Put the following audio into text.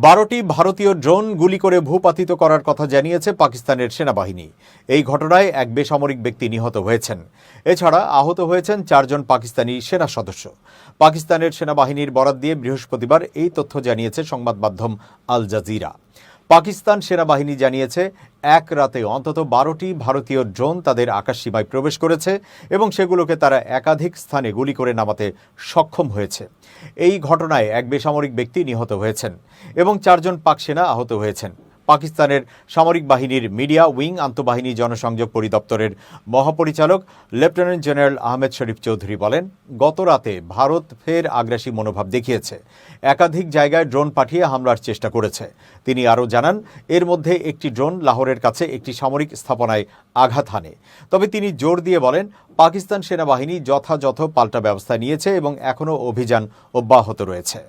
12টি ভারতীয় ড্রোন গুলি করে ভূপাতিত করার কথা জানিয়েছে পাকিস্তানের সেনাবাহিনী। এই ঘটনায় এক বেসামরিক ব্যক্তি নিহত হয়েছেন। এছাড়া আহত হয়েছেন 4 জন পাকিস্তানি সেনা সদস্য। পাকিস্তানের সেনাবাহিনীর বরাত দিয়ে বৃহস্পতিবার এই তথ্য জানিয়েছে সংবাদ মাধ্যম আল জাজিরা। পাকিস্তান সেনাবাহিনী জানিয়েছে এক রাতে অন্তত 12টি ভারতীয় ড্রোন তাদের আকাশসীমায় প্রবেশ করেছে এবং সেগুলোকে তারা একাধিক স্থানে গুলি করে নামাতে সক্ষম হয়েছে। এই ঘটনায় এক বেসামরিক ব্যক্তি নিহত হয়েছেন এবং 4 জন পাক সেনা আহত হয়েছেন। পাকিস্তানের সামরিক বাহিনীর মিডিয়া উইং আন্তঃবাহিনী জনসংযোগ পরিদপ্তরের মহাপরিচালক লেফটেন্যান্ট জেনারেল আহমেদ শরীফ চৌধুরী বলেন, গত রাতে ভারত ফের আগ্রাসী মনোভাব দেখিয়েছে, একাধিক জায়গায় ড্রোন পাঠিয়ে হামলার চেষ্টা করেছে। তিনি আরও জানান, এর মধ্যে একটি ড্রোন লাহোরের কাছে একটি সামরিক স্থাপনায় আঘাত হানে। তবে তিনি জোর দিয়ে বলেন, পাকিস্তান সেনাবাহিনী যথাযথ পাল্টা ব্যবস্থা নিয়েছে এবং এখনও অভিযান অব্যাহত রয়েছে।